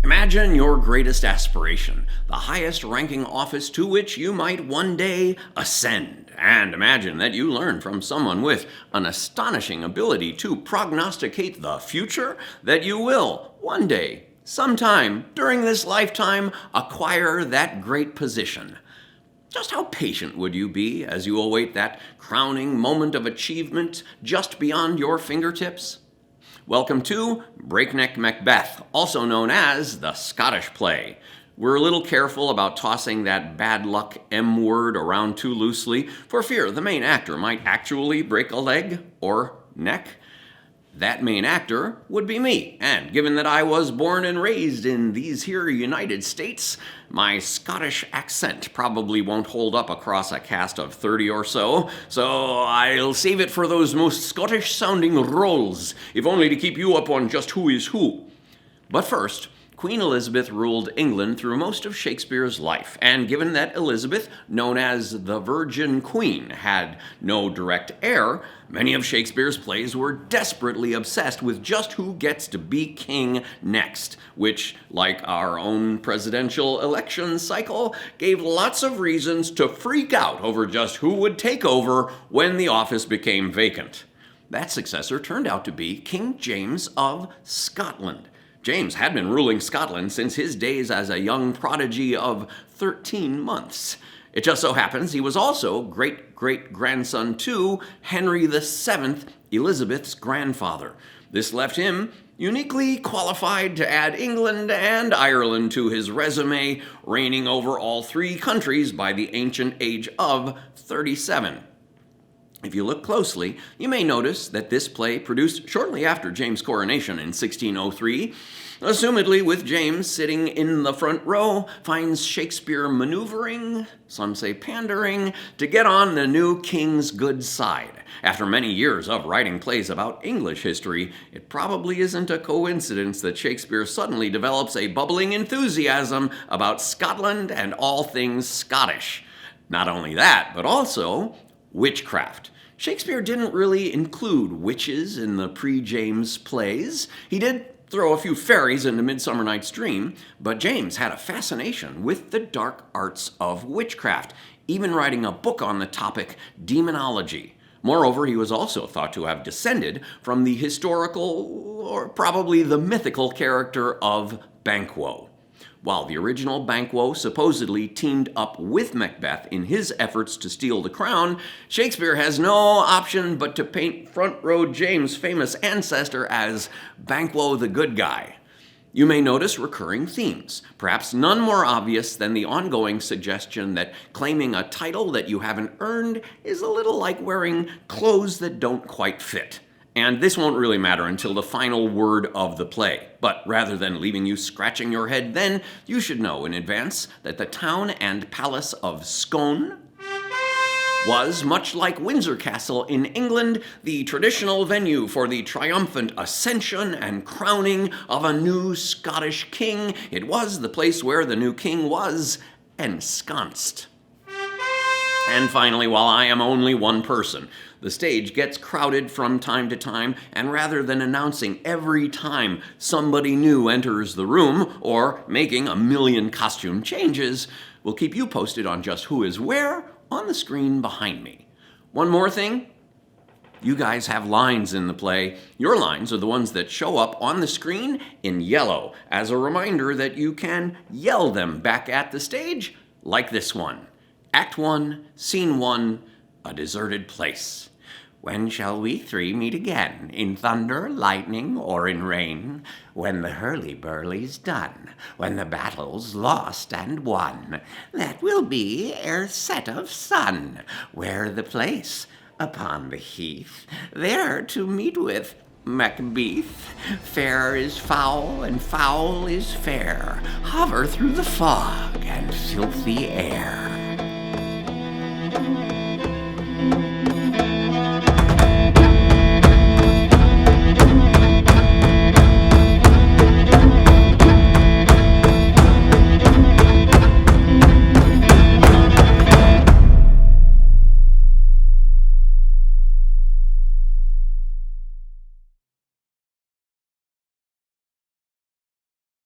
Imagine your greatest aspiration, the highest ranking office to which you might one day ascend. And imagine that you learn from someone with an astonishing ability to prognosticate the future that you will one day, sometime during this lifetime, acquire that great position. Just how patient would you be as you await that crowning moment of achievement just beyond your fingertips? Welcome to Breakneck Macbeth, also known as the Scottish play. We're a little careful about tossing that bad luck M word around too loosely for fear the main actor might actually break a leg or neck. That main actor would be me, and given that I was born and raised in these here United States, my Scottish accent probably won't hold up across a cast of 30 or so I'll save it for those most Scottish-sounding roles, if only to keep you up on just who is who. But first, Queen Elizabeth ruled England through most of Shakespeare's life, and given that Elizabeth, known as the Virgin Queen, had no direct heir, many of Shakespeare's plays were desperately obsessed with just who gets to be king next, which, like our own presidential election cycle, gave lots of reasons to freak out over just who would take over when the office became vacant. That successor turned out to be King James of Scotland. James had been ruling Scotland since his days as a young prodigy of 13 months. It just so happens he was also great-great-grandson to Henry VII, Elizabeth's grandfather. This left him uniquely qualified to add England and Ireland to his resume, reigning over all three countries by the ancient age of 37. If you look closely, you may notice that this play, produced shortly after James' coronation in 1603, assumedly with James sitting in the front row, finds Shakespeare maneuvering, some say pandering, to get on the new king's good side. After many years of writing plays about English history, it probably isn't a coincidence that Shakespeare suddenly develops a bubbling enthusiasm about Scotland and all things Scottish. Not only that, but also witchcraft. Shakespeare didn't really include witches in the pre-James plays. He did throw a few fairies into Midsummer Night's Dream, but James had a fascination with the dark arts of witchcraft, even writing a book on the topic, Demonology. Moreover, he was also thought to have descended from the historical, or probably the mythical character of Banquo. While the original Banquo supposedly teamed up with Macbeth in his efforts to steal the crown, Shakespeare has no option but to paint front row James' famous ancestor as Banquo the good guy. You may notice recurring themes, perhaps none more obvious than the ongoing suggestion that claiming a title that you haven't earned is a little like wearing clothes that don't quite fit. And this won't really matter until the final word of the play. But rather than leaving you scratching your head then, you should know in advance that the town and palace of Scone was, much like Windsor Castle in England, the traditional venue for the triumphant ascension and crowning of a new Scottish king. It was the place where the new king was ensconced. And finally, while I am only one person, the stage gets crowded from time to time, and rather than announcing every time somebody new enters the room or making a million costume changes, we'll keep you posted on just who is where on the screen behind me. One more thing, you guys have lines in the play. Your lines are the ones that show up on the screen in yellow, as a reminder that you can yell them back at the stage, like this one. Act 1, Scene 1, A Deserted Place. When shall we three meet again? In thunder, lightning, or in rain? When the hurly-burly's done, when the battle's lost and won, that will be ere set of sun. Where the place? Upon the heath, there to meet with Macbeth. Fair is foul, and foul is fair. Hover through the fog and filthy air.